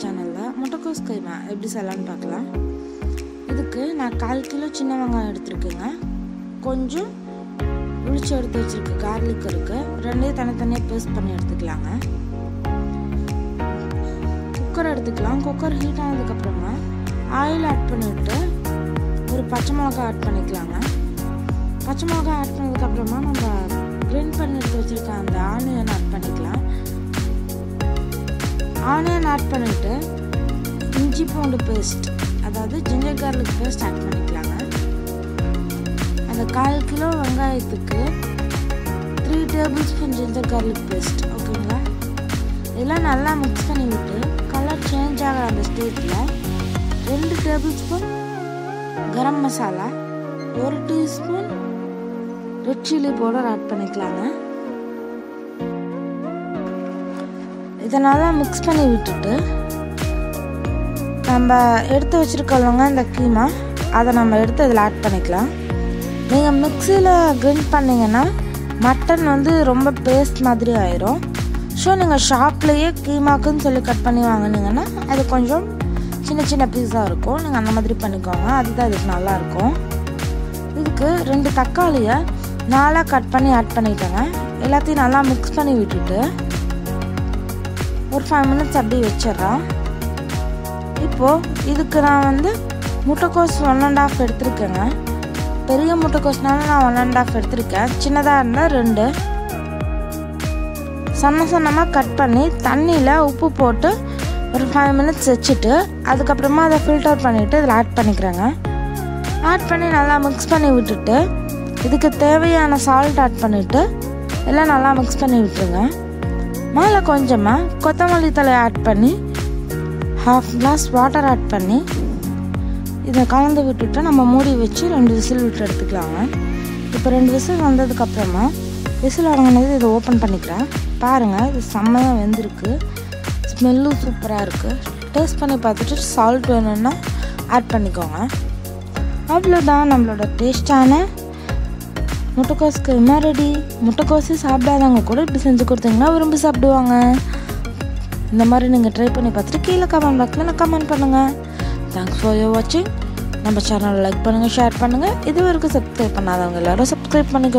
சேனலில் முட்டைக்கோஸ் கைமா எப்படி செய்யலான்னு பார்க்கலாம். இதுக்கு நான் 1/4 கிலோ சின்ன வெங்காயம் எடுத்துருக்கேங்க. கொஞ்சம் உளிச்சு எடுத்து வச்சுருக்கு கார்லிக் இருக்குது. ரெண்டையும் தனித்தனியாக பேஸ்ட் பண்ணி எடுத்துக்கலாங்க. குக்கர் எடுத்துக்கலாம். குக்கர் ஹீட் ஆனதுக்கப்புறமா ஆயில் ஆட் பண்ணிவிட்டு ஒரு பச்சை மிளகா ஆட் பண்ணிக்கலாங்க. பச்சை மிளகா ஆட் பண்ணதுக்கப்புறமா நம்ம கிரைண்ட் பண்ணி எடுத்து வச்சுருக்க அந்த ஆனியன் ஆட் பண்ணிக்கலாம். ஆனியன் ஆட் பண்ணிவிட்டு இஞ்சி பூண்டு பேஸ்ட், அதாவது ஜிஞ்சர் கார்லிக் பேஸ்ட் ஆட் பண்ணிக்கலாங்க. அந்த 1/4 கிலோ வெங்காயத்துக்கு 3 tablespoon ginger garlic paste. ஓகேங்களா? இதெல்லாம் நல்லா மிக்ஸ் பண்ணி விட்டு கலர் சேஞ்ச் ஆகிற அந்த ஸ்டேட்டில் 2 tablespoon garam masala, 1 teaspoon red chilli powder add பண்ணிக்கலாங்க. இதை நல்லா மிக்ஸ் பண்ணி விட்டுட்டு நம்ம எடுத்து வச்சுருக்கோங்க இந்த கீமா, அதை நம்ம எடுத்து இதில் ஆட் பண்ணிக்கலாம். நீங்கள் மிக்சியில் கிரைண்ட் பண்ணிங்கன்னா மட்டன் வந்து ரொம்ப பேஸ்ட் மாதிரி ஆயிரும். ஸோ நீங்கள் ஷாப்லேயே கீமாக்குன்னு சொல்லி கட் பண்ணி வாங்கினீங்கன்னா அது கொஞ்சம் சின்ன சின்ன பீஸாக இருக்கும். நீங்கள் அந்த மாதிரி பண்ணிக்கோங்க, அதுதான் இதுக்கு நல்லாயிருக்கும். இதுக்கு 2 தக்காளியை 4 கட் பண்ணி ஆட் பண்ணிட்டேங்க. எல்லாத்தையும் நல்லா மிக்ஸ் பண்ணி விட்டுட்டு ஒரு 5 மினிட்ஸ் அப்படியே வச்சிடறேன். இப்போது இதுக்கு நான் வந்து முட்டைக்கோஸ் 1.5 எடுத்துருக்கேங்க. பெரிய முட்டைக்கோஸ்னால நான் 1.5 எடுத்துருக்கேன். சின்னதாக இருந்தால் 2 சன்னமாக கட் பண்ணி தண்ணியில் உப்பு போட்டு ஒரு 5 மினிட்ஸ் வச்சுட்டு அதுக்கப்புறமா அதை ஃபில்டர் பண்ணிவிட்டு இதில் ஆட் பண்ணிக்கிறேங்க. ஆட் பண்ணி நல்லா மிக்ஸ் பண்ணி விட்டுட்டு இதுக்கு தேவையான சால்ட் ஆட் பண்ணிவிட்டு எல்லாம் நல்லா மிக்ஸ் பண்ணி விட்டுருங்க. மேலே கொஞ்சமாக கொத்தமல்லி தழை ஆட் பண்ணி 1/2 கிளாஸ் வாட்டர் ஆட் பண்ணி இதை கலந்து விட்டுட்டு நம்ம மூடி வச்சு 2 விசில் விட்டு எடுத்துக்கலாங்க. இப்போ 2 விசில் வந்ததுக்கப்புறமா விசில் அடங்கினது இதை ஓப்பன் பண்ணிக்கிறேன். பாருங்கள், இது செம்மையாக வெந்திருக்கு. ஸ்மெல்லும் சூப்பராக இருக்குது. டேஸ்ட் பண்ணி பார்த்துட்டு சால்ட் வேணும்னா ஆட் பண்ணிக்கோங்க. அவ்வளோதான், நம்மளோட டேஸ்டான முட்டைக்கோஸ் கைமா ரெடி. முட்டைக்கோஸு சாப்பிடாதவங்க கூட இப்படி செஞ்சு கொடுத்தீங்கன்னா விரும்பி சாப்பிடுவாங்க. இந்த மாதிரி நீங்கள் ட்ரை பண்ணி பார்த்துட்டு கீழே கமெண்ட் பாக்ஸில் கமெண்ட் பண்ணுங்கள். தேங்க்ஸ் ஃபார் யோர் வாட்சிங். நம்ம சேனலை லைக் பண்ணுங்கள், ஷேர் பண்ணுங்கள். இது வரைக்கும் சப்ஸ்கிரைப் பண்ணாதவங்க எல்லோரும் சப்ஸ்கிரைப் பண்ணிக்கோங்க.